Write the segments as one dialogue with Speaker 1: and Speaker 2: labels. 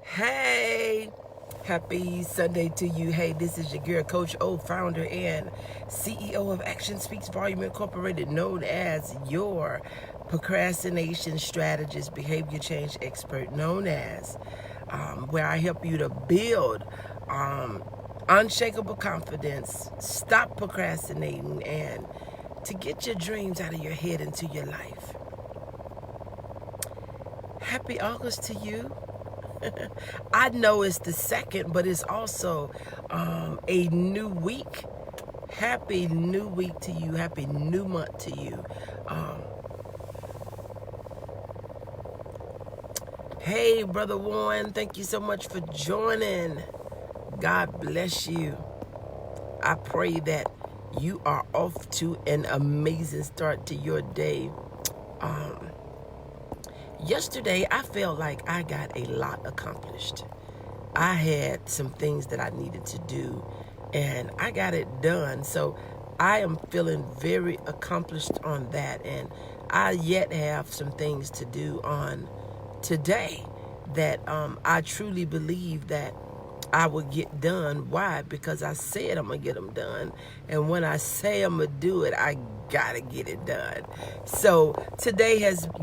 Speaker 1: Hey, happy Sunday to you. Hey, this is your girl, Coach O, founder and CEO of Action Speaks Volume Incorporated, known as your procrastination strategist, behavior change expert, known as where I help you to build unshakable confidence, stop procrastinating, and to get your dreams out of your head into your life. Happy August to you. I know it's the second, but it's also a new week. Happy new week to you. Happy new month to you. Hey, Brother Warren, thank you so much for joining. God bless you. I pray that you are off to an amazing start to your day. Yesterday, I felt like I got a lot accomplished. I had some things that I needed to do, and I got it done. So I am feeling very accomplished on that, and I yet have some things to do on today that I truly believe that I will get done. Why? Because I said I'm going to get them done. And when I say I'm going to do it, I got to get it done. So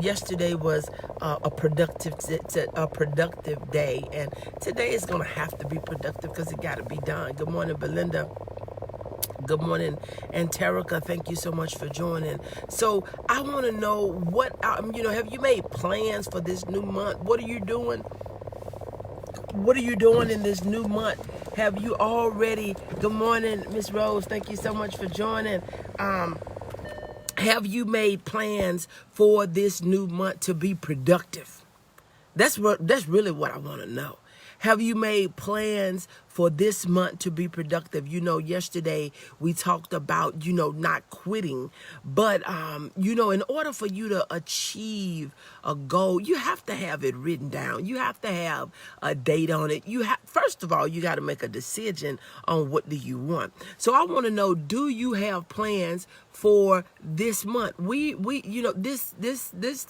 Speaker 1: yesterday was a productive day. And today is going to have to be productive because it got to be done. Good morning, Belinda. Good morning, and Terica, thank you so much for joining. So I want to know have you made plans for this new month? What are you doing? What are you doing in this new month? Have you already, good morning, Miss Rose, thank you so much for joining. Have you made plans for this new month to be productive? That's really what I want to know. Have you made plans for this month to be productive? Yesterday we talked about, not quitting. But, in order for you to achieve a goal, you have to have it written down. You have to have a date on it. First of all, you got to make a decision on what do you want. So I want to know, do you have plans for this month? This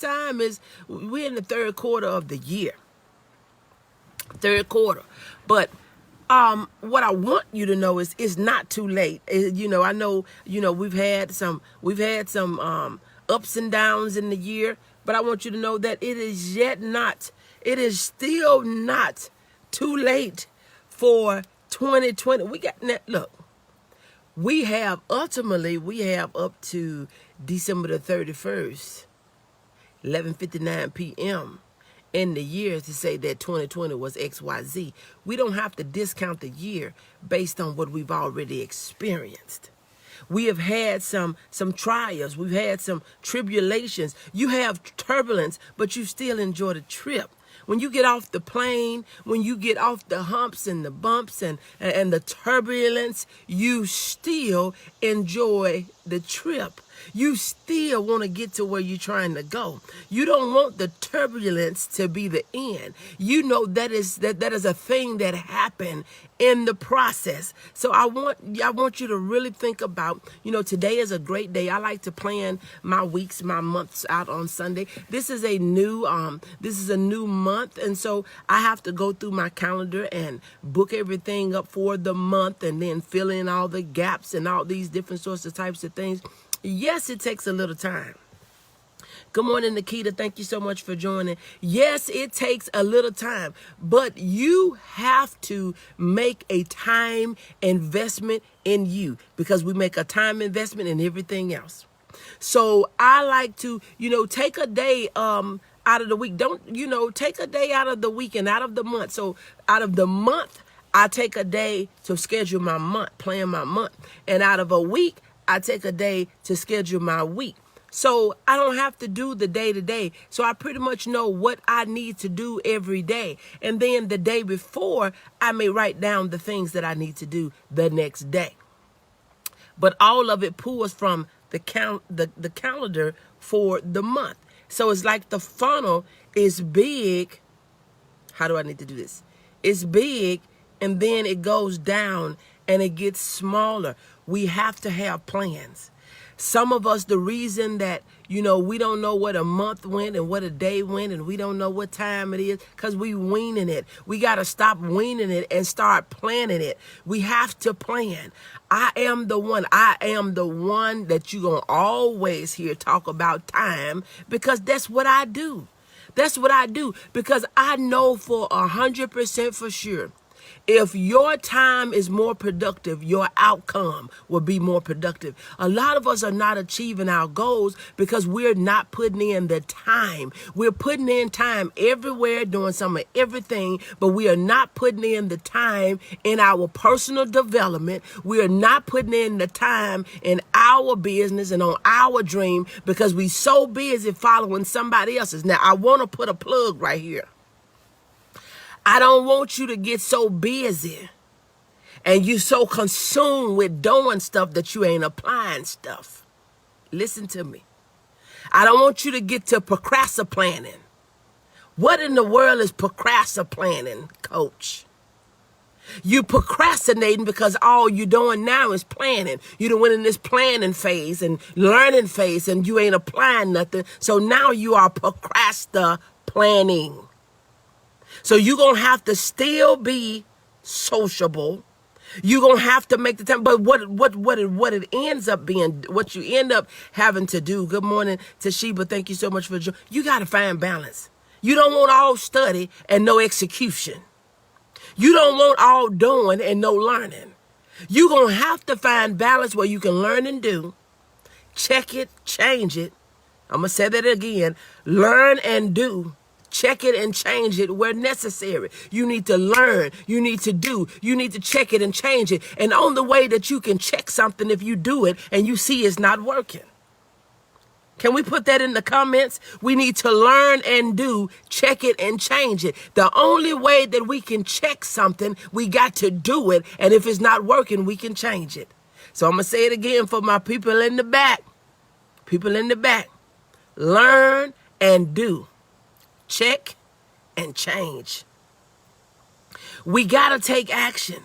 Speaker 1: time we're in the third quarter of the year. Third quarter. But what I want you to know is it's not too late. I know, we've had some ups and downs in the year, but I want you to know that it is still not too late for 2020. We have up to December the 31st, 11:59 p.m. in the year to say that 2020 was XYZ. We don't have to discount the year based on what we've already experienced. We have had some trials. We've had some tribulations. You have turbulence, but you still enjoy the trip. When you get off the plane, when you get off the humps and the bumps and the turbulence, you still enjoy the trip. You still want to get to where you're trying to go. You don't want the turbulence to be the end. That is a thing that happened in the process. So I want you to really think about, today is a great day. I like to plan my weeks, my months out on Sunday. This is a new month, and so I have to go through my calendar and book everything up for the month and then fill in all the gaps and all these different sorts of types of things. Yes, it takes a little time. Good morning, Nikita. Thank you so much for joining. Yes, it takes a little time, but you have to make a time investment in you because we make a time investment in everything else. So I like to, take a day out of the week. Take a day out of the week and out of the month. So out of the month, I take a day to schedule my month, plan my month. And out of a week, I take a day to schedule my week. So I don't have to do the day to day. So I pretty much know what I need to do every day. And then the day before, I may write down the things that I need to do the next day. But all of it pulls from the calendar for the month. So it's like the funnel is big. How do I need to do this? It's big, and then it goes down and it gets smaller. We have to have plans. Some of us, the reason that, We don't know what a month went and what a day went, and we don't know what time it is because we weaning it. We got to stop weaning it and start planning it. We have to plan. I am the one that you're going to always hear talk about time, because that's what I do. That's what I do, because I know for 100% for sure, if your time is more productive, your outcome will be more productive. A lot of us are not achieving our goals because we're not putting in the time. We're putting in time everywhere, doing some of everything, but we are not putting in the time in our personal development. We are not putting in the time in our business and on our dream because we're so busy following somebody else's. Now, I want to put a plug right here. I don't want you to get so busy and you so consumed with doing stuff that you ain't applying stuff. Listen to me. I don't want you to get to procrastinating. What in the world is procrastinating, coach? You procrastinating because all you're doing now is planning. You done went in this planning phase and learning phase and you ain't applying nothing. So now you are procrastinating. So you're going to have to still be sociable. You're going to have to make the time. But what it ends up being, what you end up having to do, good morning, Toshiba, thank you so much for joining. You got to find balance. You don't want all study and no execution. You don't want all doing and no learning. You're going to have to find balance where you can learn and do, check it, change it. I'm going to say that again. Learn and do. Check it and change it where necessary. You need to learn. You need to do. You need to check it and change it. And on the way that you can check something if you do it and you see it's not working. Can we put that in the comments? We need to learn and do, check it and change it. The only way that we can check something, we got to do it. And if it's not working, we can change it. So I'm going to say it again for my people in the back. People in the back. Learn and do. Check and change. We got to take action.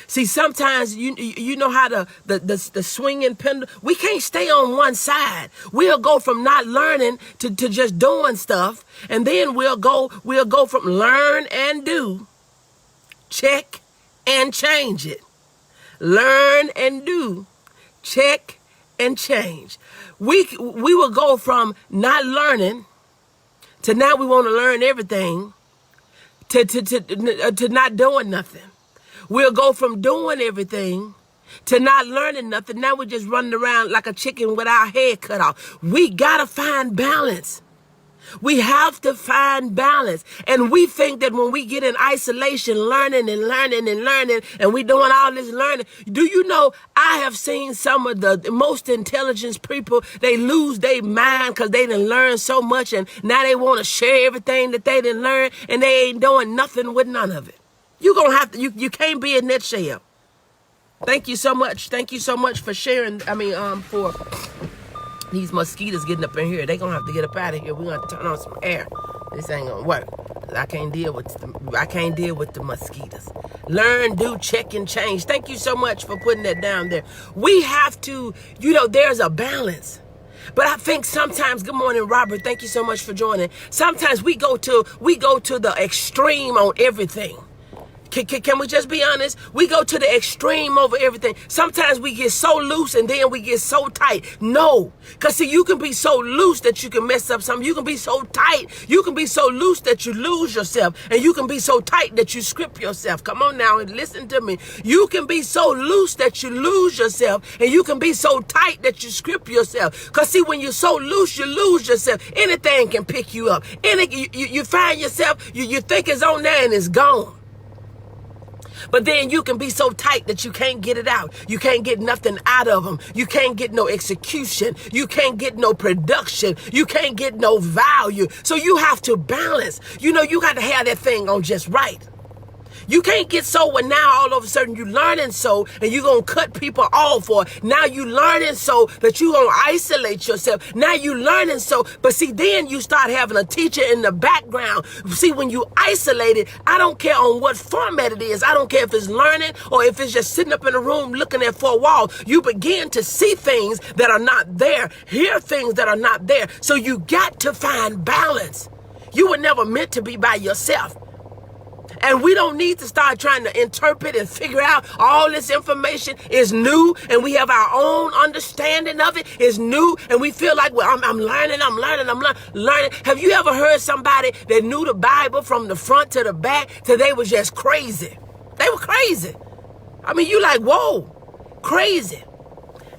Speaker 1: See, sometimes you know how the swinging pendulum, we can't stay on one side. We'll go from not learning to just doing stuff, and then we'll go from learn and do, check and change it. Learn and do, check and change. We will go from not learning to now we want to learn everything, to not doing nothing. We'll go from doing everything to not learning nothing. Now we're just running around like a chicken with our head cut off. We got to find balance. We have to find balance. And we think that when we get in isolation, learning and learning and learning, and we doing all this learning, do you know, I have seen some of the most intelligent people, they lose their mind because they done learned so much, and now they want to share everything that they done learned, and they ain't doing nothing with none of it. You're going to have to, you can't be in that shell. Thank you so much. Thank you so much for sharing, for these mosquitoes getting up in here. They're going to have to get up out of here. We're going to have to turn on some air. This ain't going to work. I can't deal with the mosquitoes. Learn, do, check, and change. Thank you so much for putting that down there. We have to, there's a balance. But I think sometimes, good morning, Robert. Thank you so much for joining. Sometimes we go to the extreme on everything. Can we just be honest? We go to the extreme over everything. Sometimes we get so loose and then we get so tight. No. Because see, you can be so loose that you can mess up something. You can be so tight. You can be so loose that you lose yourself. And you can be so tight that you script yourself. Come on now and listen to me. You can be so loose that you lose yourself. And you can be so tight that you script yourself. Because see, when you're so loose, you lose yourself. Anything can pick you up. You find yourself, you think it's on there and it's gone. But then you can be so tight that you can't get it out. You can't get nothing out of them. You can't get no execution. You can't get no production. You can't get no value. So you have to balance. You got to have that thing on just right. You can't get so when now all of a sudden you learning so and you're going to cut people off, or now you learning so that you're going to isolate yourself. Now you learning so, but see, then you start having a teacher in the background. See, when you isolate it, I don't care on what format it is. I don't care if it's learning or if it's just sitting up in a room looking at four walls. You begin to see things that are not there, hear things that are not there. So you got to find balance. You were never meant to be by yourself. And we don't need to start trying to interpret and figure out all this information is new, and we have our own understanding of it is new, and we feel like, well, I'm learning. Have you ever heard somebody that knew the Bible from the front to the back till they was just crazy? They were crazy. I mean, you like, whoa, crazy.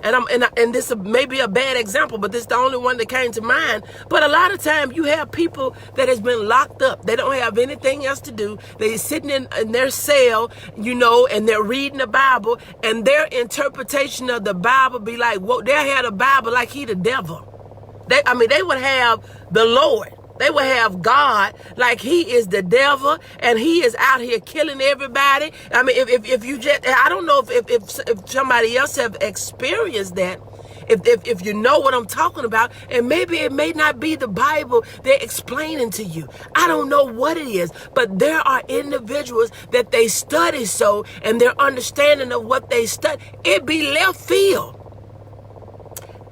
Speaker 1: And this may be a bad example, but this is the only one that came to mind. But a lot of times you have people that has been locked up. They don't have anything else to do. They're sitting in their cell, and they're reading the Bible, and their interpretation of the Bible be like, whoa, they had a Bible like he the devil. They would have the Lord. They will have God like he is the devil and he is out here killing everybody. I mean, if you just, I don't know if somebody else have experienced that, if you know what I'm talking about, and maybe it may not be the Bible they're explaining to you. I don't know what it is, but there are individuals that they study so, and their understanding of what they study, it be left field.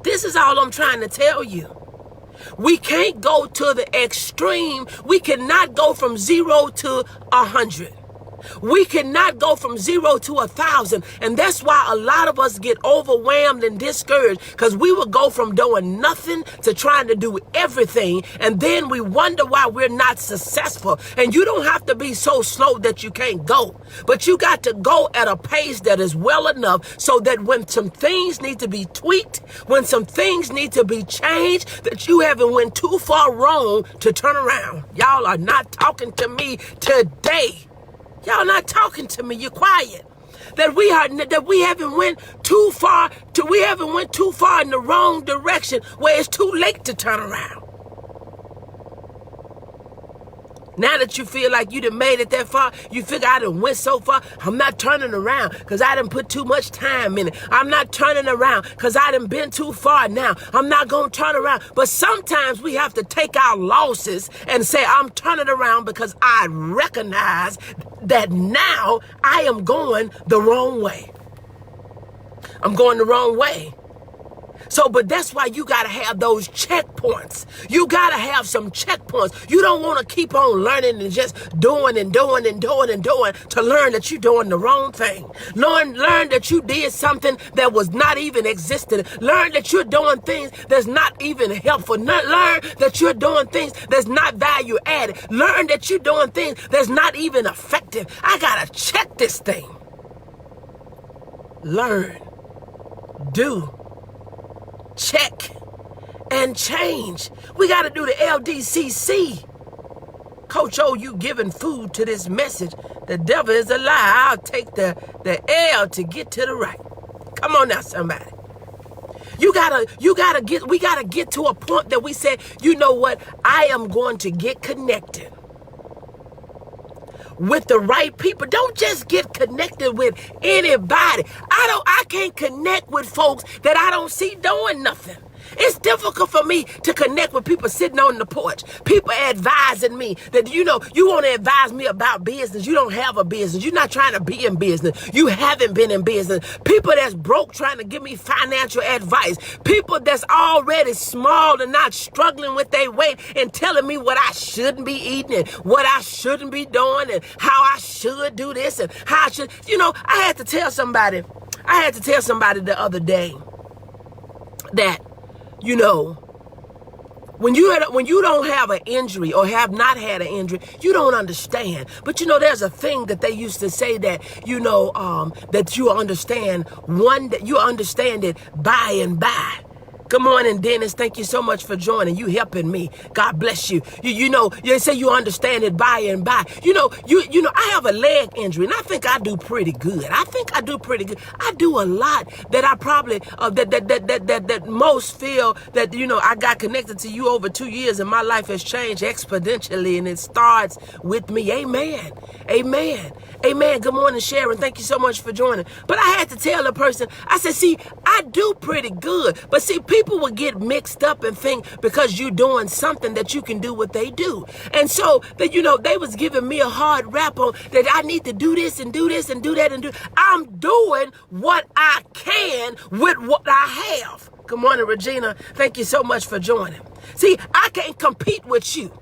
Speaker 1: This is all I'm trying to tell you. We can't go to the extreme. We cannot go from 0 to 100. We cannot go from 0 to 1,000. And that's why a lot of us get overwhelmed and discouraged, because we will go from doing nothing to trying to do everything. And then we wonder why we're not successful. And you don't have to be so slow that you can't go, but you got to go at a pace that is well enough so that when some things need to be tweaked, when some things need to be changed, that you haven't went too far wrong to turn around. Y'all are not talking to me today. Y'all not talking to me. You're quiet. That we haven't went too far in the wrong direction where it's too late to turn around. Now that you feel like you done made it that far, you figure I done went so far, I'm not turning around because I done put too much time in it. I'm not turning around because I done been too far now. I'm not going to turn around. But sometimes we have to take our losses and say, I'm turning around because I recognize that now I am going the wrong way. I'm going the wrong way. So, but that's why you got to have those checkpoints. You got to have some checkpoints. You don't want to keep on learning and just doing to learn that you're doing the wrong thing. Learn that you did something that was not even existent. Learn that you're doing things that's not even helpful. Learn that you're doing things that's not value added. Learn that you're doing things that's not even effective. I got to check this thing. Learn. Do. Check and change. We got to do the LDCC. Coach O, you giving food to this message. The devil is a lie. I'll take the L to get to the right. Come on now, somebody. We gotta get to a point that we say, you know what? I am going to get connected with the right people. Don't just get connected with anybody. I can't connect with folks that I don't see doing nothing. It's difficult for me to connect with people sitting on the porch. People advising me that, you want to advise me about business. You don't have a business. You're not trying to be in business. You haven't been in business. People that's broke trying to give me financial advice. People that's already small and not struggling with their weight and telling me what I shouldn't be eating and what I shouldn't be doing and how I should do this and how I should. I had to tell somebody the other day that, when you don't have an injury or have not had an injury, you don't understand. But there's a thing that they used to say that, that you understand that you understand it by and by. Good morning, Dennis. Thank you so much for joining. You helping me. God bless you. You know, you say you understand it by and by. You know, I have a leg injury, and I think I do pretty good. I do a lot that I probably that most feel that, you know, I got connected to you over 2 years, and my life has changed exponentially, and it starts with me. Amen. Amen. Amen. Good morning, Sharon. Thank you so much for joining. But I had to tell the person, I said, see, I do pretty good. But see, people will get mixed up and think because you're doing something that you can do what they do. And so that, you know, they was giving me a hard rap on that I need to do this and do this and do that and do. I'm doing what I can with what I have. Good morning, Regina. Thank you so much for joining. See, I can't compete with you,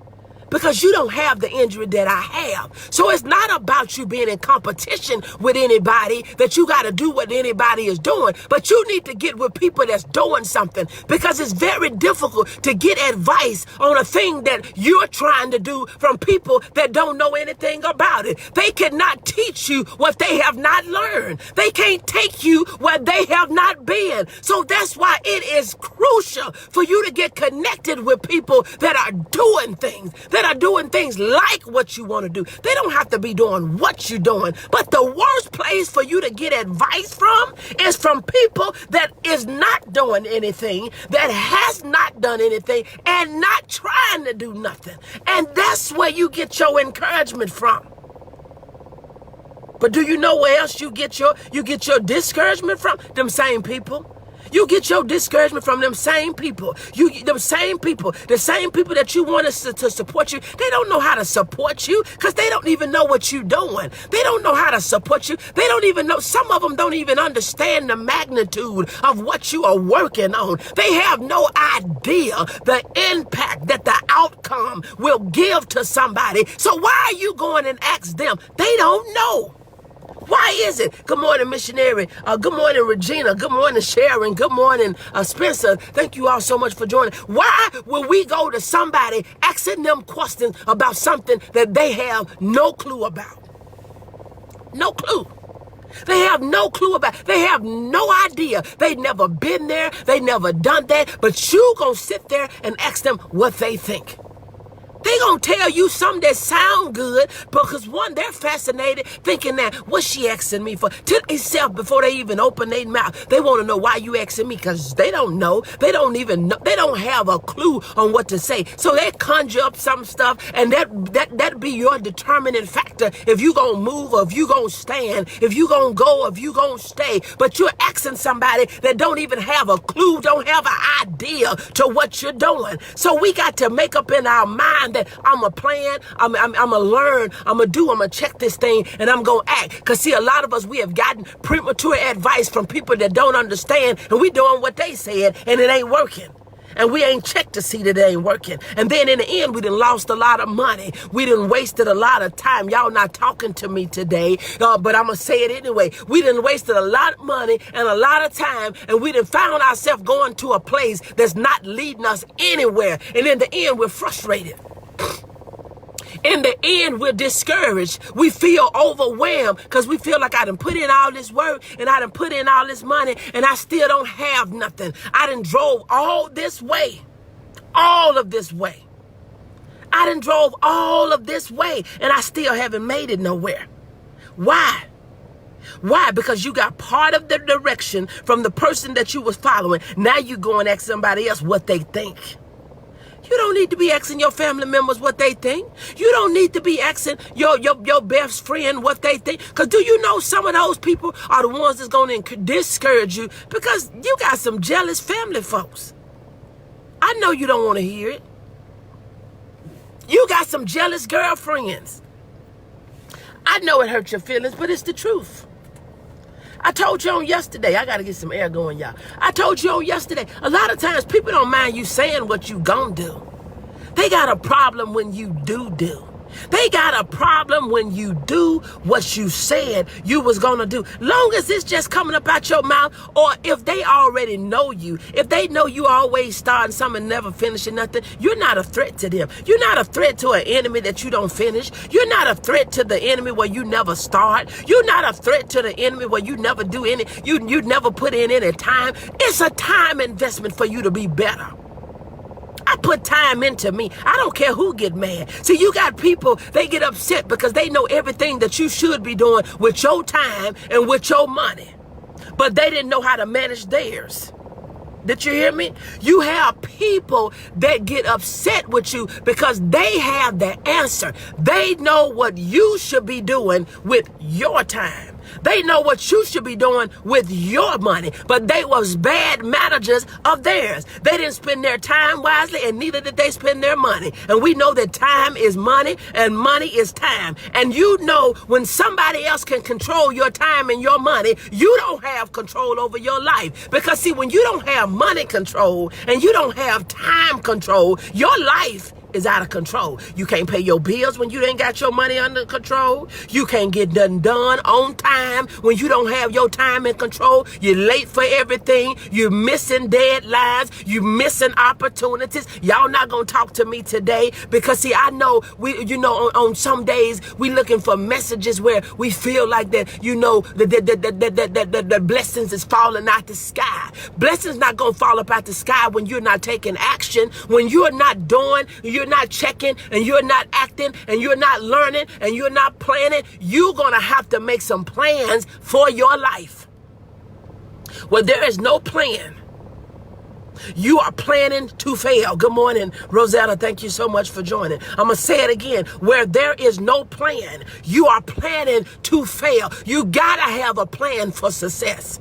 Speaker 1: because you don't have the injury that I have. So it's not about you being in competition with anybody, that you got to do what anybody is doing. But you need to get with people that's doing something, because it's very difficult to get advice on a thing that you're trying to do from people that don't know anything about it. They cannot teach you what they have not learned. They can't take you where they have not been. So that's why it is crucial for you to get connected with people that are doing things, that are doing things like what you want to do. They don't have to be doing what you're doing. But the worst place for you to get advice from is from people that is not doing anything, that has not done anything, and not trying to do nothing. And that's where you get your encouragement from. But do you know where else you get your discouragement from? Them same people. You get your discouragement from them same people. The same people that you want us to support you. They don't know how to support you because they don't even know what you're doing. They don't know how to support you. They don't even know. Some of them don't even understand the magnitude of what you are working on. They have no idea the impact that the outcome will give to somebody. So why are you going and ask them? They don't know. Why is it? Good morning, missionary. Good morning, Regina. Good morning, Sharon. Good morning, Spencer. Thank you all so much for joining. Why will we go to somebody asking them questions about something that they have no clue about? No clue. They have no clue about. They have no idea. They never been there. They never done that. But you gonna sit there and ask them what they think. They gonna tell you something that sound good because, one, they're fascinated, thinking that what she asking me for to itself before they even open their mouth. They want to know why you asking me, because they don't know. They don't even know. They don't have a clue on what to say. So they conjure up some stuff, and that be your determining factor if you gonna move or if you gonna stand, if you gonna go or if you gonna stay. But you're asking somebody that don't even have a clue, don't have an idea to what you're doing. So we got to make up in our mind that I'm a plan, I'm a learn, I'm a do, I'm a check this thing, and I'm gonna act. Because see, a lot of us, we have gotten premature advice from people that don't understand, and we doing what they said, and it ain't working. And we ain't checked to see that it ain't working. And then in the end, we done lost a lot of money. We done wasted a lot of time. Y'all not talking to me today, but I'm going to say it anyway. We done wasted a lot of money and a lot of time, and we done found ourselves going to a place that's not leading us anywhere. And in the end, we're frustrated. In the end, we're discouraged. We feel overwhelmed because we feel like I done put in all this work and I done put in all this money and I still don't have nothing. I done drove all this way, all of this way. I done drove all of this way and I still haven't made it nowhere. Why? Why? Because you got part of the direction from the person that you was following. Now you go and ask somebody else what they think. You don't need to be asking your family members what they think. You don't need to be asking your best friend what they think. Because do you know some of those people are the ones that's going to discourage you because you got some jealous family folks. I know you don't want to hear it. You got some jealous girlfriends. I know it hurts your feelings, but it's the truth. I told you on yesterday, I got to get some air going, y'all. I told you on yesterday, a lot of times people don't mind you saying what you gonna do. They got a problem when you do. They got a problem when you do what you said you was going to do. Long as it's just coming up out your mouth, or if they already know you, if they know you always starting something and never finishing nothing, you're not a threat to them. You're not a threat to an enemy that you don't finish. You're not a threat to the enemy where you never start. You're not a threat to the enemy where you never do any, you never put in any time. It's a time investment for you to be better. I put time into me. I don't care who get mad. See, you got people, they get upset because they know everything that you should be doing with your time and with your money. But they didn't know how to manage theirs. Did you hear me? You have people that get upset with you because they have the answer. They know what you should be doing with your time. They know what you should be doing with your money, but they was bad managers of theirs. They didn't spend their time wisely, and neither did they spend their money. And we know that time is money and money is time. And you know when somebody else can control your time and your money, you don't have control over your life. Because see, when you don't have money control and you don't have time control, your life is out of control. You can't pay your bills when you ain't got your money under control. You can't get nothing done on time when you don't have your time in control. You're late for everything. You're missing deadlines. You're missing opportunities. Y'all not gonna talk to me today because see, I know on some days we looking for messages where we feel like that, the blessings is falling out the sky. Blessings not gonna fall up out the sky when you're not taking action, when you're not doing, you're not checking, and you're not acting, and you're not learning, and you're not planning. You're going to have to make some plans for your life. Well, there is no plan. You are planning to fail. Good morning, Rosetta. Thank you so much for joining. I'm going to say it again. Where there is no plan, you are planning to fail. You got to have a plan for success.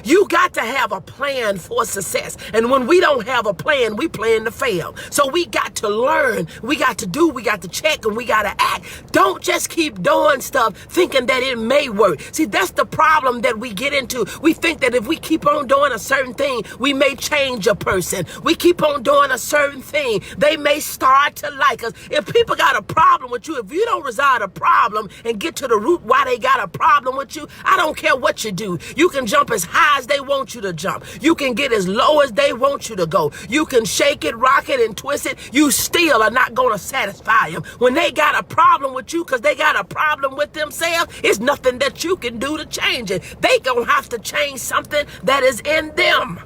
Speaker 1: You got to have a plan for success. And when we don't have a plan, we plan to fail. So we got to learn. We got to do. We got to check, and we got to act. Don't just keep doing stuff thinking that it may work. See, that's the problem that we get into. We think that if we keep on doing a certain thing, we may change a person. We keep on doing a certain thing, they may start to like us. If people got a problem with you, if you don't resolve a problem and get to the root why they got a problem with you, I don't care what you do. You can jump as high as they want you to jump. You can get as low as they want you to go. You can shake it, rock it, and twist it. You still are not going to satisfy them. When they got a problem with you because they got a problem with themselves, it's nothing that you can do to change it. They going to have to change something that is in them.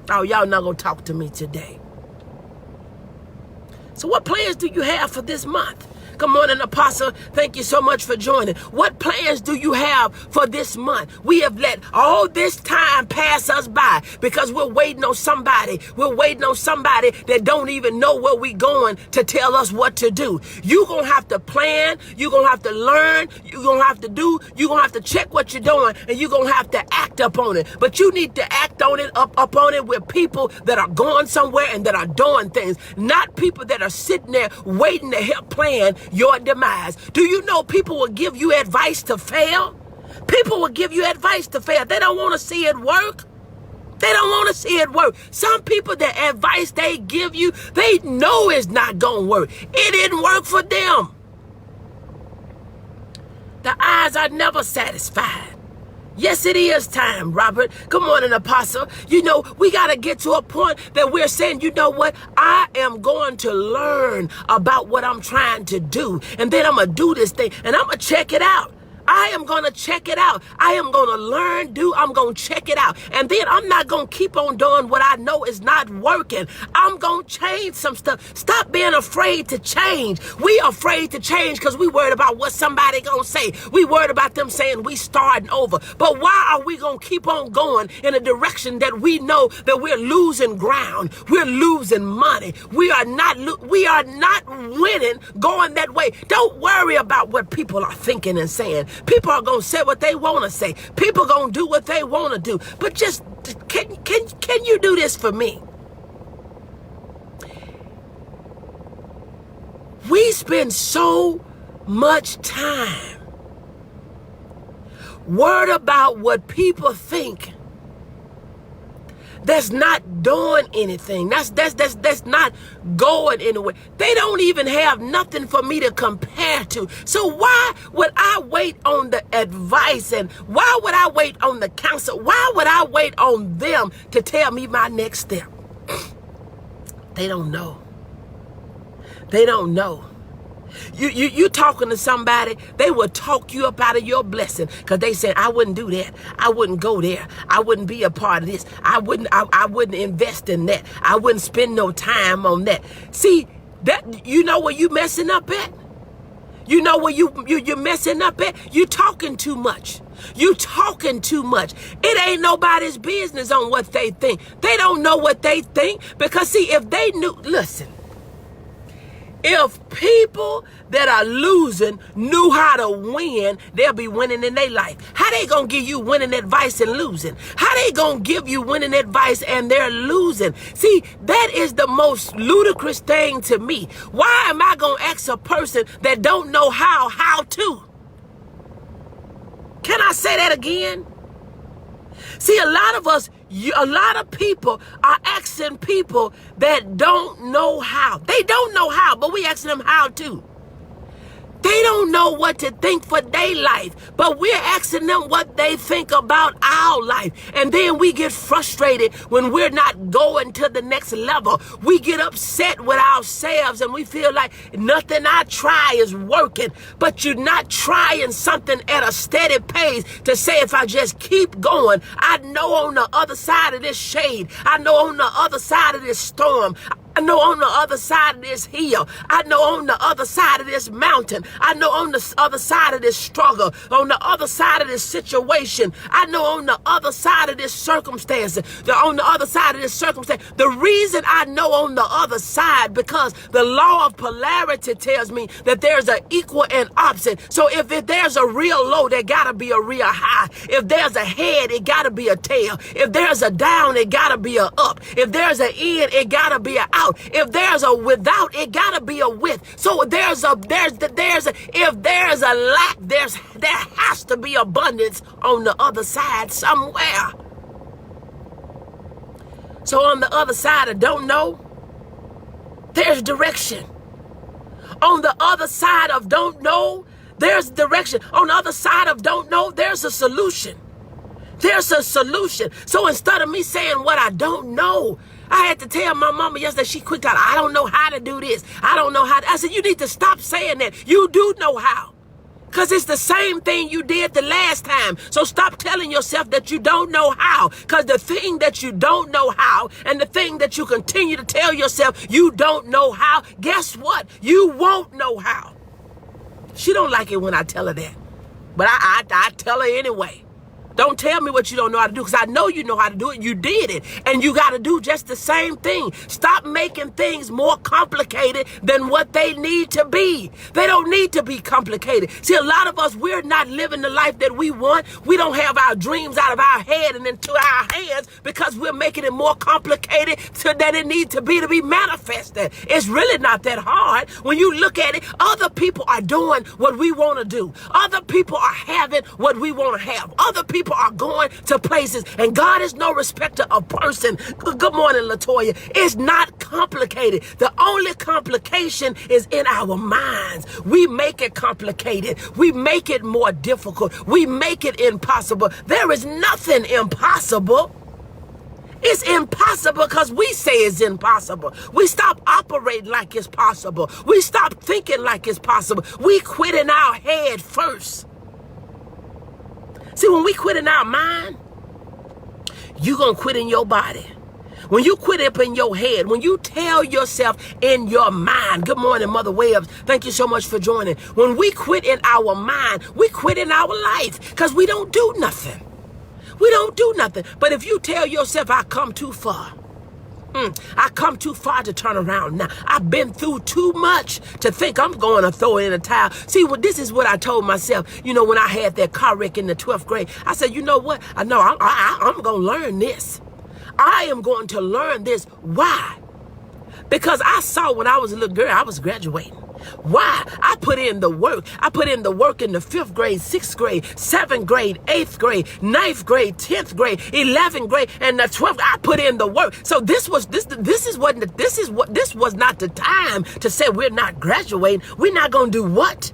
Speaker 1: Oh, y'all not going to talk to me today. So what plans do you have for this month? Good morning, Apostle. Thank you so much for joining. What plans do you have for this month? We have let all this time pass us by because we're waiting on somebody. We're waiting on somebody that don't even know where we're going to tell us what to do. You're going to have to plan. You're going to have to learn. You're going to have to do. You're going to have to check what you're doing, and you're going to have to act up on it. But you need to act on it, up on it with people that are going somewhere and that are doing things, not people that are sitting there waiting to help plan your demise. Do you know people will give you advice to fail? People will give you advice to fail. They don't want to see it work. They don't want to see it work. Some people, the advice they give you, they know it's not going to work. It didn't work for them. The eyes are never satisfied. Yes, it is time, Robert. Good morning, Apostle. You know, we got to get to a point that we're saying, you know what? I am going to learn about what I'm trying to do. And then I'm going to do this thing, and I'm going to check it out. I am going to check it out. I am going to learn, I'm going to check it out. And then I'm not going to keep on doing what I know is not working. I'm going to change some stuff. Stop being afraid to change. We are afraid to change because we worried about what somebody going to say. We worried about them saying we starting over. But why are we going to keep on going in a direction that we know that we're losing ground? We're losing money. We are not winning going that way. Don't worry about what people are thinking and saying. People are going to say what they want to say. People are going to do what they want to do. But just, can you do this for me? We spend so much time worried about what people think that's not doing anything. That's not going anywhere. They don't even have nothing for me to compare to. So why would I wait on the advice, and why would I wait on the counsel? Why would I wait on them to tell me my next step? They don't know. They don't know. You talking to somebody, they will talk you up out of your blessing because they said, I wouldn't do that. I wouldn't go there. I wouldn't be a part of this. I wouldn't invest in that. I wouldn't spend no time on that. See, that, you know where you messing up at? You know where you're messing up at? You talking too much. You talking too much. It ain't nobody's business on what they think. They don't know what they think because, see, if they knew, listen, if people that are losing knew how to win, they'll be winning in their life. How they gonna give you winning advice and losing? How they gonna give you winning advice and they're losing? See, that is the most ludicrous thing to me. Why am I gonna ask a person that don't know how to? Can I say that again? See, a lot of us, a lot of people are asking people that don't know how. They don't know how, but we asking them how to. They don't know what to think for their life, but we're asking them what they think about our life. And then we get frustrated when we're not going to the next level. We get upset with ourselves and we feel like nothing I try is working. But you're not trying something at a steady pace to say, if I just keep going, I know on the other side of this shade, I know on the other side of this storm, I know on the other side of this hill, I know on the other side of this mountain, I know on the other side of this struggle, on the other side of this situation, I know on the other side of this circumstance, on the other side of this circumstance. The reason I know on the other side, because the law of polarity tells me that there's an equal and opposite. So if there's a real low, there gotta be a real high. If there's a head, it gotta be a tail. If there's a down, it gotta be a up. If there's an in, it gotta be an out. If there's a without, it gotta be a with. So if there's a lack, there has to be abundance on the other side somewhere. So on the other side of don't know, there's direction. On the other side of don't know, there's direction. On the other side of don't know, there's a solution. There's a solution. So instead of me saying what I don't know, I had to tell my mama yesterday, she quicked out, I don't know how to do this. I don't know how to. I said, you need to stop saying that. You do know how. Because it's the same thing you did the last time. So stop telling yourself that you don't know how. Because the thing that you don't know how and the thing that you continue to tell yourself you don't know how, guess what? You won't know how. She don't like it when I tell her that. But I tell her anyway. Don't tell me what you don't know how to do, because I know you know how to do it. You did it, and you got to do just the same thing. Stop making things more complicated than what they need to be. They don't need to be complicated. See, a lot of us, we're not living the life that we want. We don't have our dreams out of our head and into our hands because we're making it more complicated than it needs to be manifested. It's really not that hard. When you look at it, other people are doing what we want to do. Other people are having what we want to have. Other people are going to places, and God is no respecter of person. Good morning, Latoya. It's not complicated. The only complication is in our minds. We make it complicated. We make it more difficult. We make it impossible. There is nothing impossible. It's impossible because we say it's impossible. We stop operating like it's possible. We stop thinking like it's possible. We quit in our head first. See, when we quit in our mind, you're going to quit in your body. When you quit up in your head, when you tell yourself in your mind, good morning, Mother Webbs, thank you so much for joining. When we quit in our mind, we quit in our life because we don't do nothing. We don't do nothing. But if you tell yourself, I come too far. I come too far to turn around now. I've been through too much to think I'm going to throw in a towel. See, this is what I told myself, when I had that car wreck in the 12th grade. I said, you know what? I know I'm going to learn this. I am going to learn this. Why? Because I saw when I was a little girl, I was graduating. Why? I put in the work. I put in the work in the 5th grade, 6th grade, 7th grade, 8th grade, 9th grade, 10th grade, 11th grade, and the 12th. I put in the work. So this was not the time to say we're not graduating. We're not gonna do what?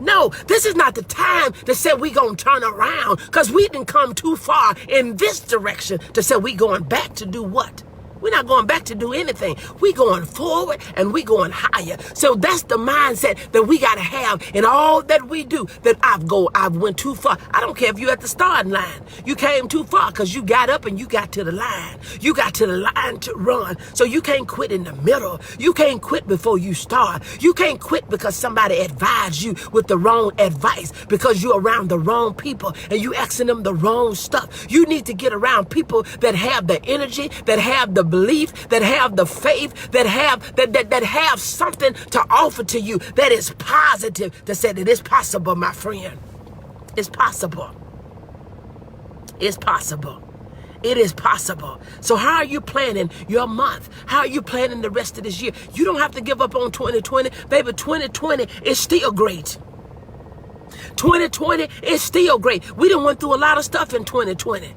Speaker 1: No, this is not the time to say we're going to turn around, because we didn't come too far in this direction to say we're going back to do what? We're not going back to do anything. We're going forward and we're going higher. So that's the mindset that we got to have in all that we do, that I've went too far. I don't care if you're at the starting line. You came too far because you got up and you got to the line. You got to the line to run. So you can't quit in the middle. You can't quit before you start. You can't quit because somebody advised you with the wrong advice, because you're around the wrong people and you asking them the wrong stuff. You need to get around people that have the energy, that have the belief, that have the faith, that have something to offer to you that is positive, to say that it's possible, my friend. It's possible. It's possible. It is possible. So how are you planning your month? How are you planning the rest of this year? You don't have to give up on 2020. Baby, 2020 is still great. 2020 is still great. We done went through a lot of stuff in 2020.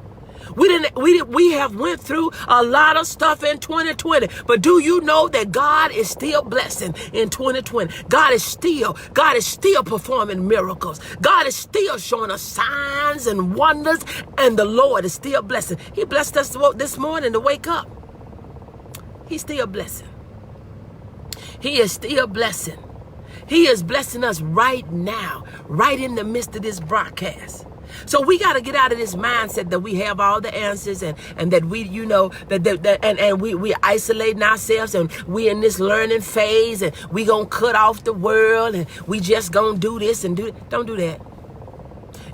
Speaker 1: We have went through a lot of stuff in 2020, but do you know that God is still blessing in 2020? God is still performing miracles. God is still showing us signs and wonders, and the Lord is still blessing. He blessed us this morning to wake up. He's still blessing. He is still blessing. He is blessing us right now, right in the midst of this broadcast. So we got to get out of this mindset that we have all the answers, and that we, we isolating ourselves, and we in this learning phase, and we gonna cut off the world, and we just gonna do this and do it. Don't do that.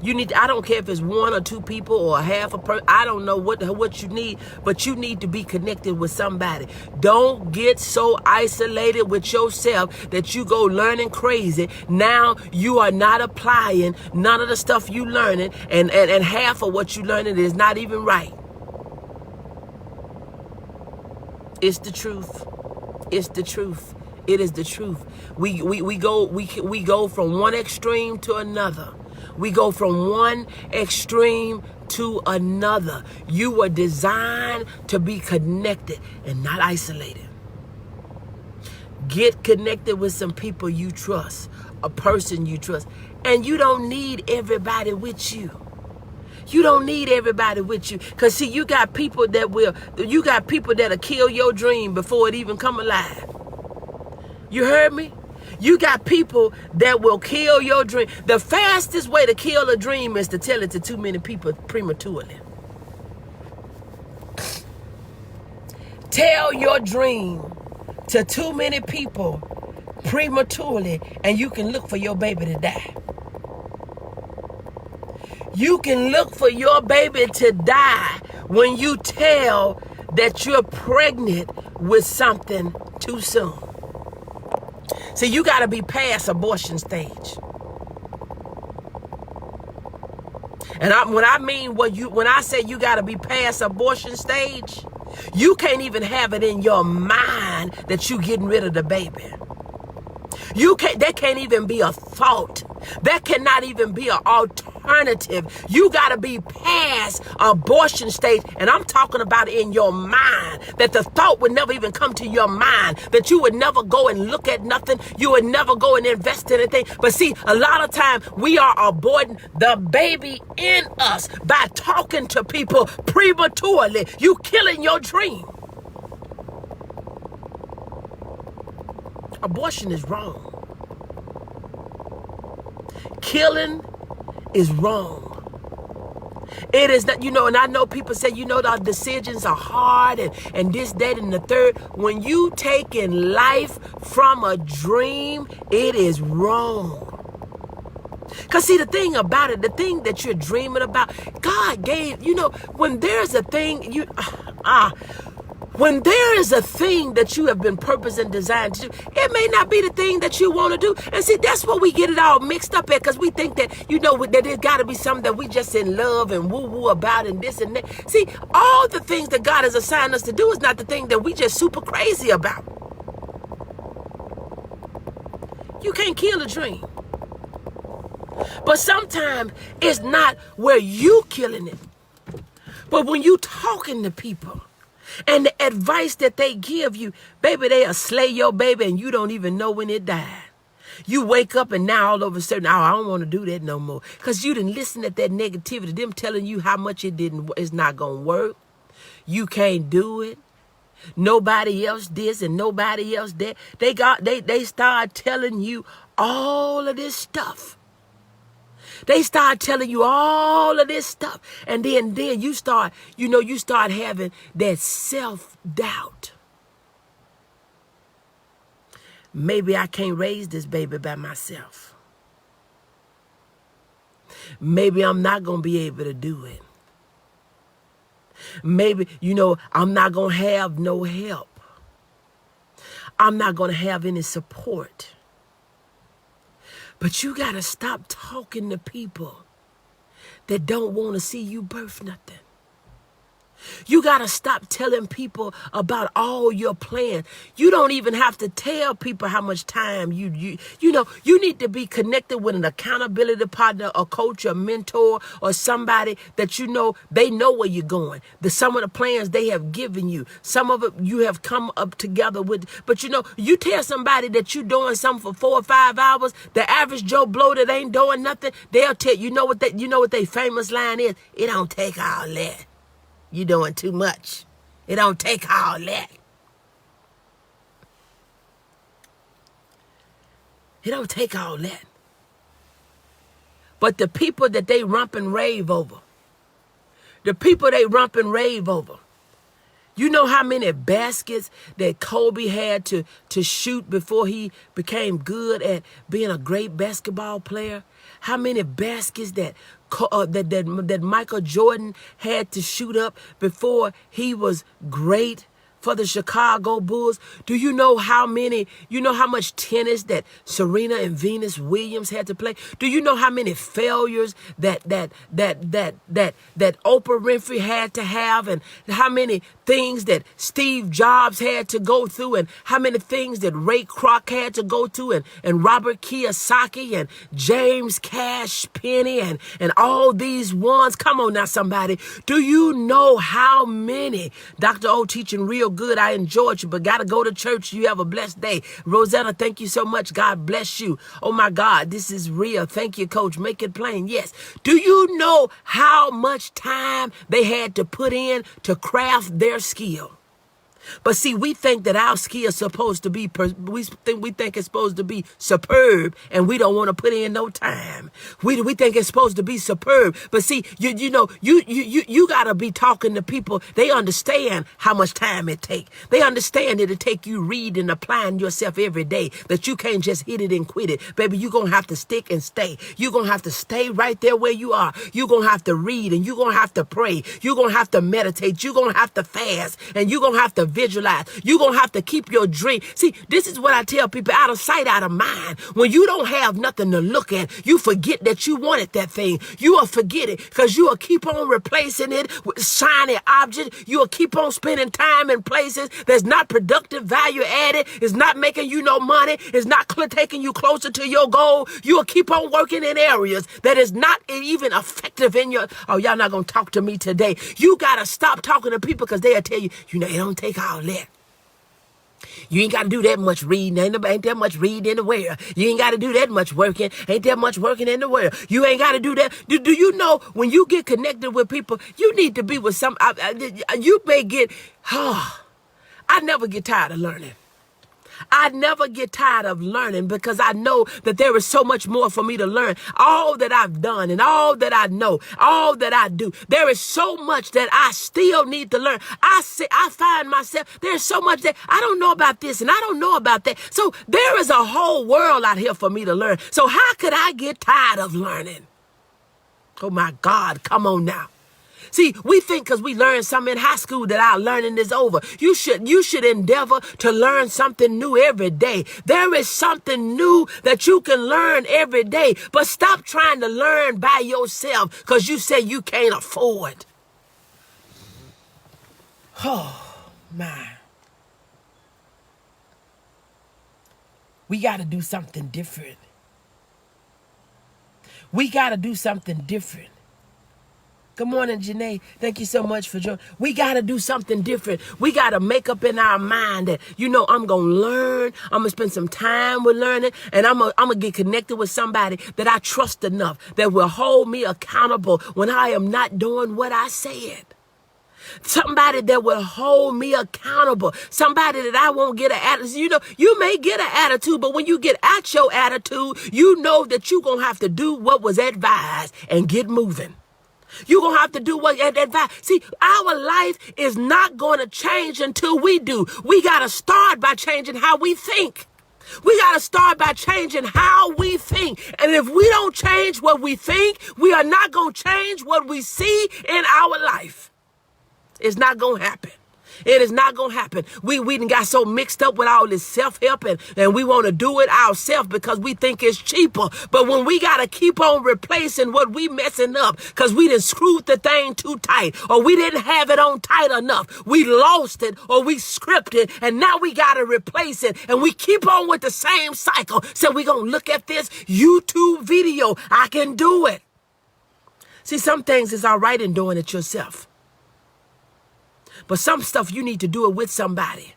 Speaker 1: You need to, I don't care if it's 1 or 2 people or half a person. I don't know what you need, but you need to be connected with somebody. Don't get so isolated with yourself that you go learning crazy. Now you are not applying none of the stuff you learning, and half of what you learning is not even right. It's the truth. It's the truth. It is the truth. We go from one extreme to another. We go from one extreme to another. You were designed to be connected and not isolated. Get connected with some people you trust, a person you trust. And you don't need everybody with you. You don't need everybody with you. Because see, you got people that'll kill your dream before it even come alive. You heard me? You got people that will kill your dream. The fastest way to kill a dream is to tell it to too many people prematurely. Tell your dream to too many people prematurely, and you can look for your baby to die. You can look for your baby to die when you tell that you're pregnant with something too soon. See, you got to be past abortion stage. And when I say you got to be past abortion stage, you can't even have it in your mind that you getting rid of the baby. That can't even be a thought. That cannot even be an alternative. You got to be past abortion stage. And I'm talking about in your mind, that the thought would never even come to your mind, that you would never go and look at nothing. You would never go and invest in anything. But see, a lot of time we are aborting the baby in us by talking to people prematurely. You killing your dream. Abortion is wrong. Killing is wrong. It is not, and I know people say, the decisions are hard and this, that, and the third. When you taking life from a dream, it is wrong. Because see, the thing about it, the thing that you're dreaming about, God gave, when there's a thing, when there is a thing that you have been purposed and designed to do, it may not be the thing that you want to do. And see, that's what we get it all mixed up at, because we think that, that there's got to be something that we just in love and woo-woo about and this and that. See, all the things that God has assigned us to do is not the thing that we just super crazy about. You can't kill a dream. But sometimes it's not where you killing it, but when you talking to people and the advice that they give you, baby, they'll slay your baby and you don't even know when it died. You wake up and now all of a sudden, oh, I don't want to do that no more. Because you didn't listen to that negativity, them telling you how much it's not going to work. You can't do it. Nobody else this and nobody else that. They start telling you all of this stuff. They start telling you all of this stuff. And then you start having that self-doubt. Maybe I can't raise this baby by myself. Maybe I'm not going to be able to do it. Maybe, I'm not going to have no help. I'm not going to have any support. But you got to stop talking to people that don't want to see you birth nothing. You got to stop telling people about all your plans. You don't even have to tell people how much time you need to be connected with an accountability partner, a coach, a mentor, or somebody that they know where you're going. Some of the plans they have given you, some of it you have come up together with. But you tell somebody that you're doing something for 4 or 5 hours, the average Joe Blow that ain't doing nothing, they'll tell you know what their famous line is? It don't take all that. You're doing too much. It don't take all that. It don't take all that. But the people that they rump and rave over, you know how many baskets that Kobe had to shoot before he became good at being a great basketball player? How many baskets that Michael Jordan had to shoot up before he was great for the Chicago Bulls? Do you know how much tennis that Serena and Venus Williams had to play? Do you know how many failures that Oprah Winfrey had to have, and how many things that Steve Jobs had to go through, and how many things that Ray Kroc had to go through, and Robert Kiyosaki and James Cash Penny and all these ones? Come on now, somebody. Do you know how many? Dr. O teaching real good. I enjoyed you, but gotta go to church. You have a blessed day. Rosanna, thank you so much. God bless you. Oh my God, this is real. Thank you, Coach. Make it plain. Yes. Do you know how much time they had to put in to craft their skill? But see, we think that our skill is supposed to be, we think it's supposed to be superb, and we don't want to put in no time. We think it's supposed to be superb. But see, you got to be talking to people. They understand how much time it takes. They understand it'll take you reading and applying yourself every day, that you can't just hit it and quit it. Baby, you're going to have to stick and stay. You're going to have to stay right there where you are. You're going to have to read, and you're going to have to pray. You're going to have to meditate. You're going to have to fast, and you're going to have to visualize. You're going to have to keep your dream. See, this is what I tell people: out of sight, out of mind. When you don't have nothing to look at, you forget that you wanted that thing. You will forget it because you will keep on replacing it with shiny objects. You will keep on spending time in places that's not productive, value added. It's not making you no money. It's not taking you closer to your goal. You will keep on working in areas that is not even effective in your... Oh, y'all not going to talk to me today. You got to stop talking to people because they'll tell you, it don't take all that. You ain't got to do that much reading. Ain't that much reading in the world. You ain't got to do that much working. Ain't that much working in the world. You ain't got to do that. Do you know when you get connected with people, you need to be with some... you may get... I never get tired of learning. I never get tired of learning because I know that there is so much more for me to learn. All that I've done and all that I know, all that I do, there is so much that I still need to learn. I find myself, there's so much that I don't know about this and I don't know about that. So there is a whole world out here for me to learn. So how could I get tired of learning? Oh my God, come on now. See, we think because we learned something in high school that our learning is over. You should endeavor to learn something new every day. There is something new that you can learn every day. But stop trying to learn by yourself because you say you can't afford. Oh, my. We got to do something different. We got to do something different. Good morning, Janae. Thank you so much for joining. We got to do something different. We got to make up in our mind that, I'm going to learn. I'm going to spend some time with learning. And I'm going to get connected with somebody that I trust enough that will hold me accountable when I am not doing what I said. Somebody that will hold me accountable. Somebody that I won't get an attitude. You may get an attitude, but when you get at your attitude, you know that you're going to have to do what was advised and get moving. You're going to have to do what advice. See, our life is not going to change until we do. We got to start by changing how we think. We got to start by changing how we think. And if we don't change what we think, we are not going to change what we see in our life. It's not going to happen. It is not going to happen. We done got so mixed up with all this self-help and we want to do it ourselves because we think it's cheaper. But when we got to keep on replacing what we messing up because we done screwed the thing too tight or we didn't have it on tight enough. We lost it or we scripted and now we got to replace it. And we keep on with the same cycle. So we going to look at this YouTube video. I can do it. See, some things is all right in doing it yourself. But some stuff you need to do it with somebody.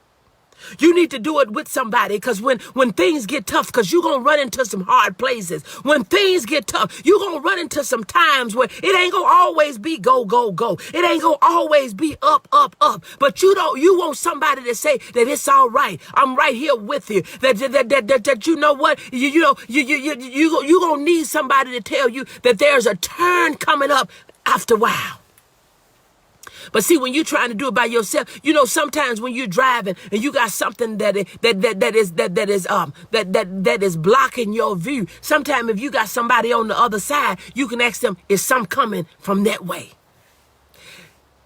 Speaker 1: You need to do it with somebody because when things get tough, because you're going to run into some hard places. When things get tough, you're going to run into some times where it ain't going to always be go, go, go. It ain't going to always be up, up, up. But you want somebody to say that it's all right. I'm right here with you. That you know what? You're going to need somebody to tell you that there's a turn coming up after a while. But see, when you're trying to do it by yourself, sometimes when you're driving and you got something that is blocking your view. Sometimes if you got somebody on the other side, you can ask them, is some coming from that way?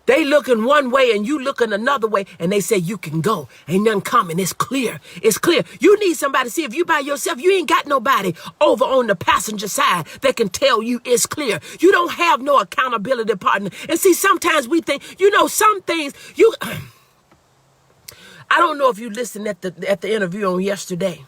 Speaker 1: They looking one way and you looking another way and they say you can go. Ain't nothing coming. It's clear. It's clear. You need somebody. See, if you by yourself, you ain't got nobody over on the passenger side that can tell you it's clear. You don't have no accountability partner. And see, sometimes we think, some things I don't know if you listened at the interview on yesterday.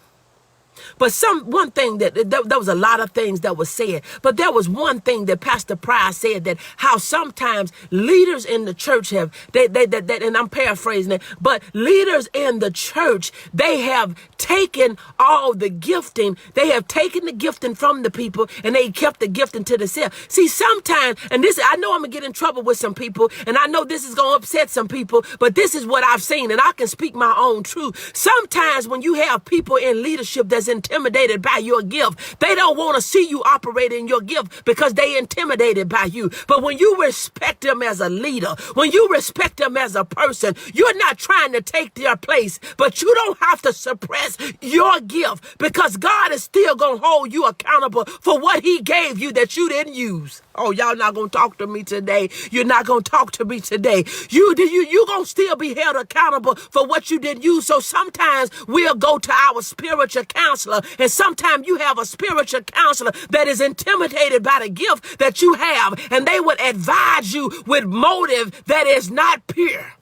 Speaker 1: But one thing that there was a lot of things that was said, but there was one thing that Pastor Pryor said, that how sometimes leaders in the church have, and I'm paraphrasing it, but leaders in the church, they have taken all the gifting, they have taken the gifting from the people and they kept the gifting to themselves. See, sometimes, and I know I'm gonna get in trouble with some people, and I know this is gonna upset some people, but this is what I've seen, and I can speak my own truth. Sometimes when you have people in leadership that's intimidated by your gift, they don't want to see you operate in your gift because they intimidated by you. But when you respect them as a leader, when you respect them as a person, you're not trying to take their place, but you don't have to suppress your gift because God is still going to hold you accountable for what he gave you that you didn't use. Oh, y'all not going to talk to me today. You're not going to talk to me today. You're going to still be held accountable for what you didn't use. So sometimes we'll go to our spiritual counselor, and sometimes you have a spiritual counselor that is intimidated by the gift that you have, and they would advise you with motive that is not pure.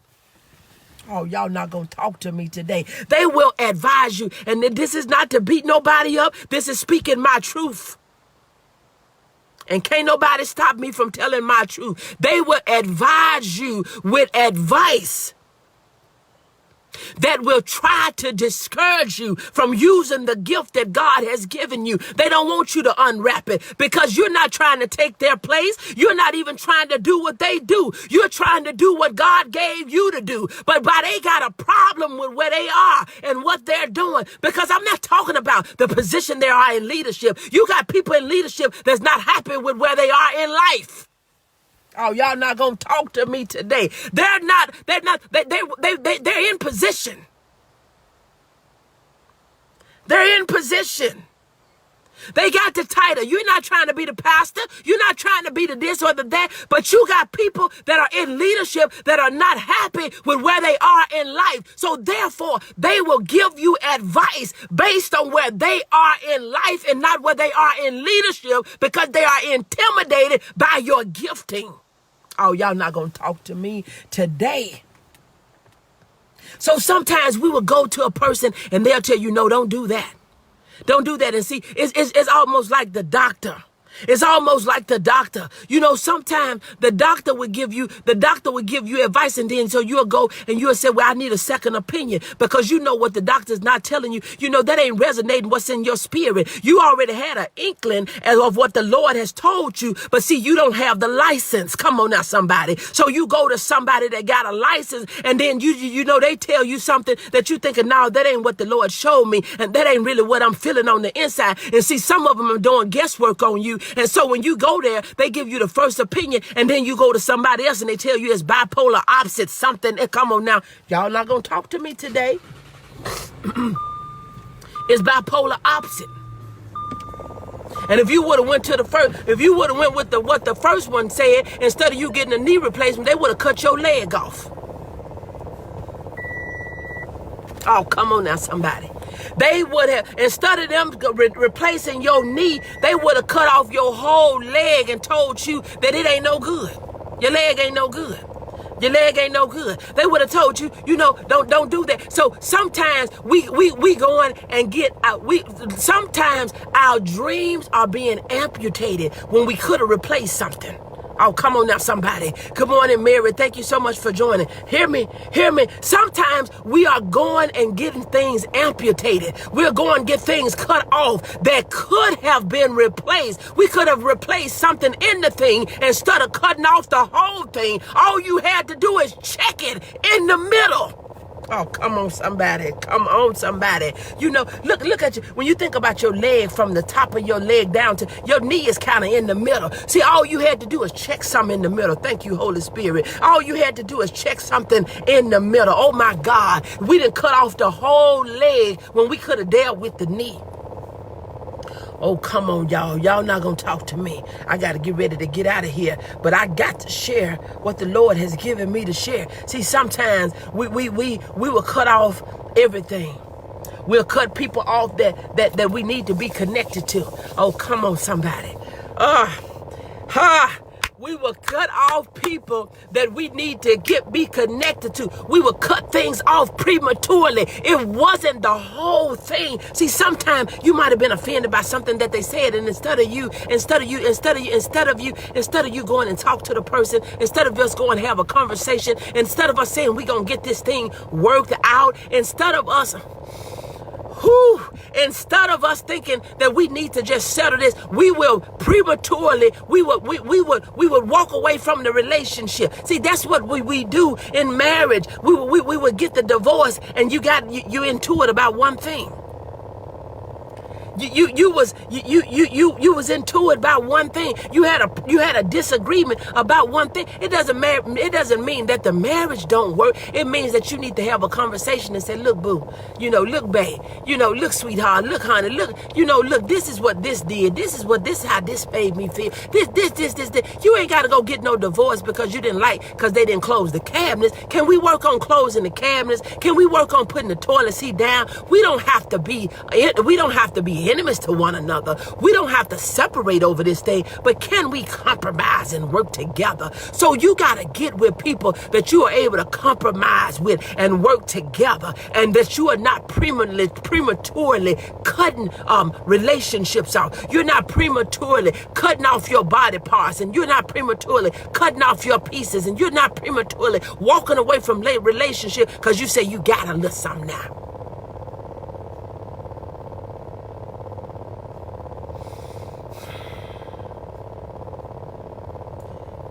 Speaker 1: Oh, y'all not going to talk to me today. They will advise you, and this is not to beat nobody up. This is speaking my truth. And can't nobody stop me from telling my truth. They will advise you with advice that will try to discourage you from using the gift that God has given you. They don't want you to unwrap it because you're not trying to take their place. You're not even trying to do what they do. You're trying to do what God gave you to do. But they got a problem with where they are and what they're doing, because I'm not talking about the position they are in leadership. You got people in leadership that's not happy with where they are in life. Oh, y'all not going to talk to me today. They're in position. They're in position. They got the title. You're not trying to be the pastor. You're not trying to be the this or the that, but you got people that are in leadership that are not happy with where they are in life. So therefore, they will give you advice based on where they are in life and not where they are in leadership, because they are intimidated by your gifting. Oh, y'all not going to talk to me today. So sometimes we will go to a person and they'll tell you, no, don't do that. Don't do that. And see, it's almost like the doctor. It's almost like the doctor. You know, sometimes the doctor would give you advice, and then so you'll go and you'll say, well, I need a second opinion, because you know what the doctor's not telling you. You know, that ain't resonating what's in your spirit. You already had an inkling of what the Lord has told you, but see, you don't have the license. Come on now, somebody. So you go to somebody that got a license, and then you know, they tell you something that you thinking, no, that ain't what the Lord showed me, and that ain't really what I'm feeling on the inside. And see, some of them are doing guesswork on you. And so when you go there, they give you the first opinion, and then you go to somebody else and they tell you it's bipolar opposite something. Come on now. Y'all not going to talk to me today. It's bipolar opposite. And if you would have went to the first, if you would have went with what the first one said, instead of you getting a knee replacement, they would have cut your leg off. Oh, come on now, somebody. They would have, instead of them replacing your knee, they would have cut off your whole leg and told you that it ain't no good. Your leg ain't no good. Your leg ain't no good. They would have told you, you know, don't do that. So sometimes we going and get out. Sometimes our dreams are being amputated when we could have replaced something. Oh, come on now, somebody. Good morning, Mary. Thank you so much for joining. Hear me. Sometimes we are going and getting things amputated. We're going to get things cut off that could have been replaced. We could have replaced something in the thing instead of cutting off the whole thing. All you had to do is check it in the middle. Oh, come on, somebody. Come on, somebody. You know, look at you. When you think about your leg, from the top of your leg down to your knee is kind of in the middle. See, all you had to do is check something in the middle. Thank you, Holy Spirit. All you had to do is check something in the middle. Oh, my God. We didn't cut off the whole leg when we could have dealt with the knee. Oh, come on, y'all. Y'all not going to talk to me. I got to get ready to get out of here. But I got to share what the Lord has given me to share. See, sometimes we will cut off everything. We'll cut people off that we need to be connected to. Oh, come on, somebody. We will cut off people that we need to be connected to. We will cut things off prematurely. It wasn't the whole thing. See, sometimes you might have been offended by something that they said, and instead of you going and talk to the person, instead of us going and have a conversation, instead of us saying we're going to get this thing worked out, instead of us thinking that we need to just settle this, we will prematurely, we would walk away from the relationship. See, that's what we do in marriage. We would get the divorce, and you into it about one thing. You was into it about one thing. You had a disagreement about one thing. It doesn't mean that the marriage don't work. It means that you need to have a conversation and say, look, boo, look, babe, look, sweetheart, look, honey, look, look, this is what this did. This is how this made me feel. This. You ain't got to go get no divorce because you didn't because they didn't close the cabinets. Can we work on closing the cabinets? Can we work on putting the toilet seat down? We don't have to be enemies to one another. We don't have to separate over this thing, but can we compromise and work together? So you got to get with people that you are able to compromise with and work together, and that you are not prematurely cutting relationships off. You're not prematurely cutting off your body parts, and you're not prematurely cutting off your pieces, and you're not prematurely walking away from relationship because you say you got a little something now.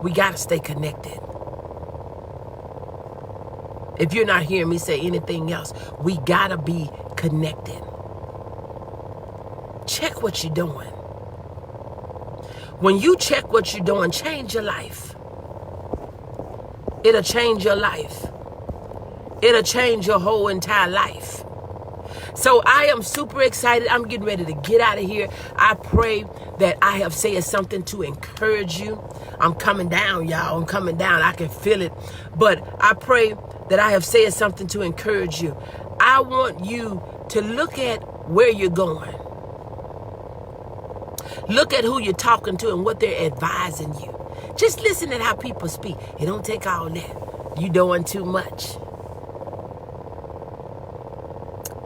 Speaker 1: We got to stay connected. If you're not hearing me say anything else, we got to be connected. Check what you're doing. When you check what you're doing, change your life. It'll change your life. It'll change your whole entire life. So I am super excited. I'm getting ready to get out of here. I pray that I have said something to encourage you. I'm coming down, y'all. I'm coming down. I can feel it. But I pray that I have said something to encourage you. I want you to look at where you're going. Look at who you're talking to and what they're advising you. Just listen at how people speak. It don't take all that. You're doing too much.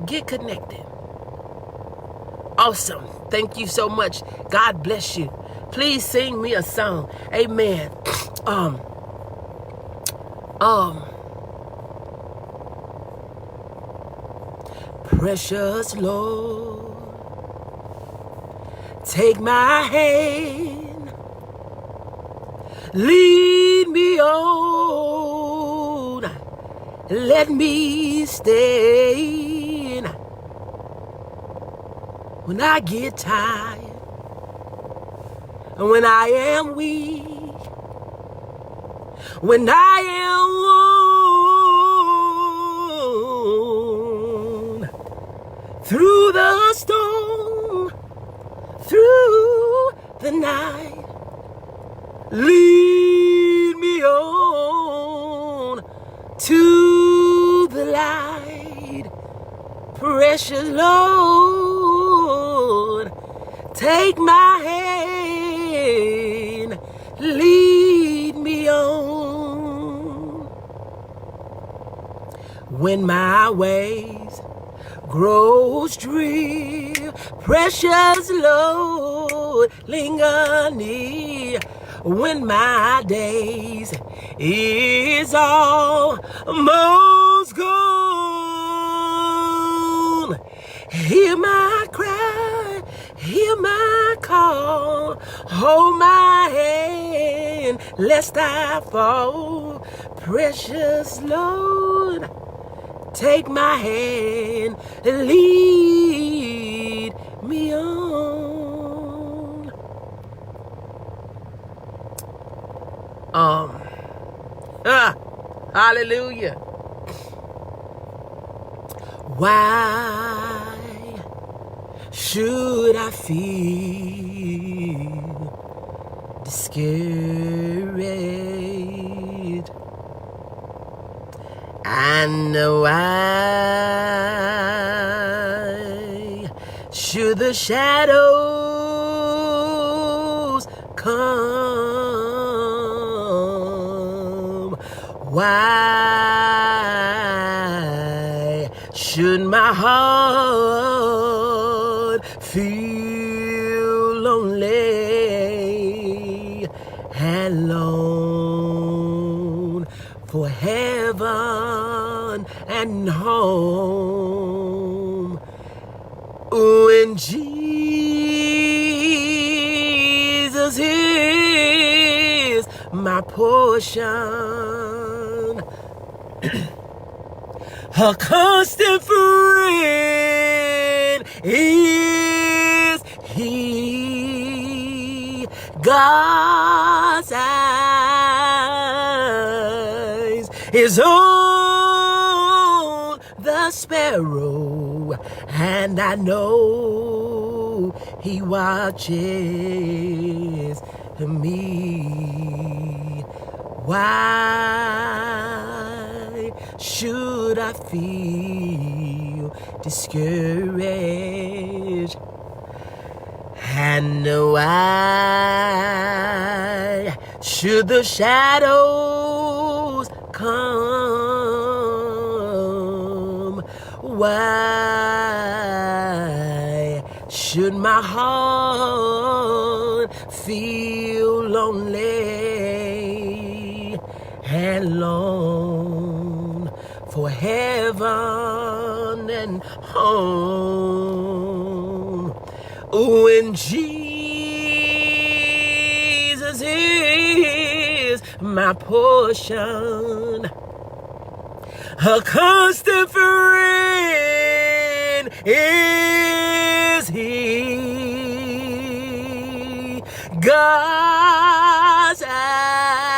Speaker 1: Get connected. Awesome. Thank you so much. God bless you. Please sing me a song. Amen. Precious Lord, take my hand, lead me on, let me stay. When I get tired, when I am weak, when I am worn, through the storm, through the night, lead me on to the light. Precious Lord, take my hand, lead me on. When my ways grow drear, precious Lord, linger near. When my days is almost gone, hear my cry, hear my call, hold my hand lest I fall. Precious Lord, take my hand and lead me on. Hallelujah. Why should I feel discouraged? And why should the shadows come? Why should my heart feel lonely and long for heaven and home? When Jesus is my portion, a constant friend is He. God's eyes is on the sparrow, and I know He watches me. Why should I feel discouraged? And why should the shadows come? Why should my heart feel lonely and long for heaven and home? When Jesus is my portion, a constant friend is He. God's eyes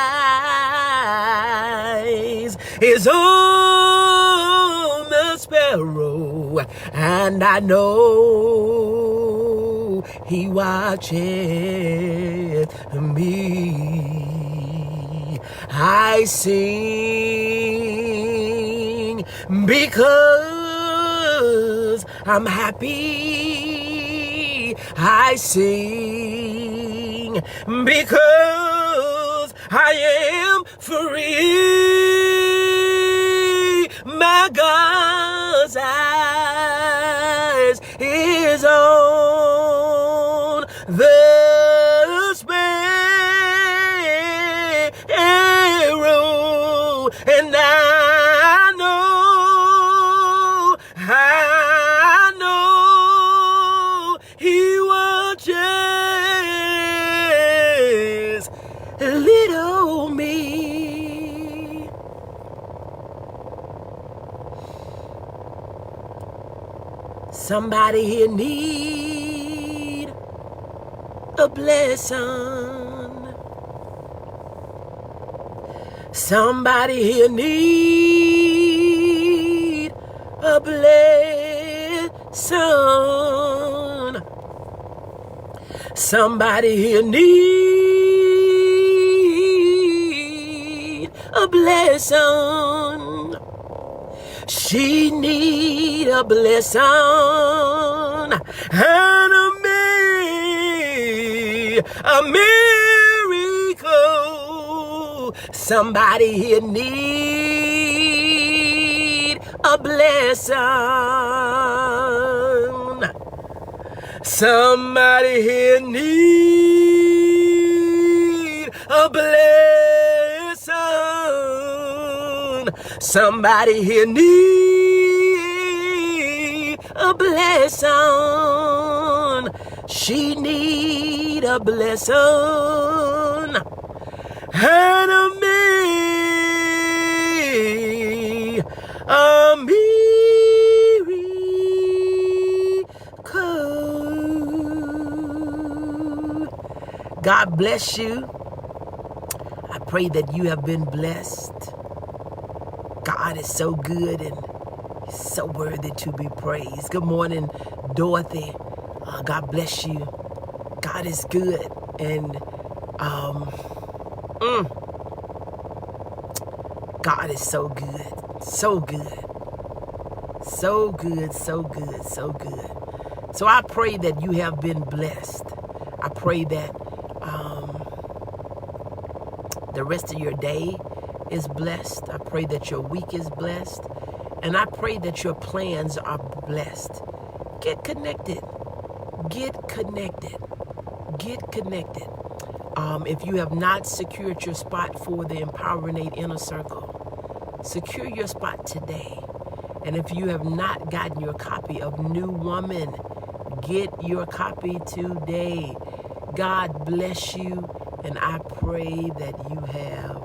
Speaker 1: is on the sparrow, and I know He watches me. I sing because I'm happy. I sing because I am free. My God's eyes is on the sparrow, and I know he watches little me. Somebody here need a blessing. Somebody here need a blessing. Somebody here need a blessing. She need a blessing and a miracle. Somebody here need a blessing. Somebody here need a blessing. Somebody here need a blessing. She need a blessing and a miracle. God bless you. I pray that you have been blessed. God is so good and He's so worthy to be praised. Good morning, Dorothy. God bless you. God is good. And God is so good. So good. So good, so good, so good. So I pray that you have been blessed. I pray that the rest of your day is blessed. I pray that your week is blessed. And I pray that your plans are blessed. Get connected. Get connected. Get connected. If you have not secured your spot for the Empowering 8 Inner Circle, secure your spot today. And if you have not gotten your copy of New Woman, get your copy today. God bless you, and I pray that you have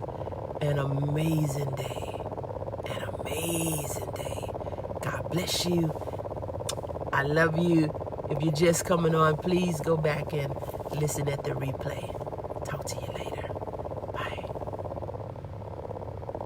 Speaker 1: an amazing day. An amazing day. God bless you. I love you. If you're just coming on, please go back and listen at the replay. Talk to you later.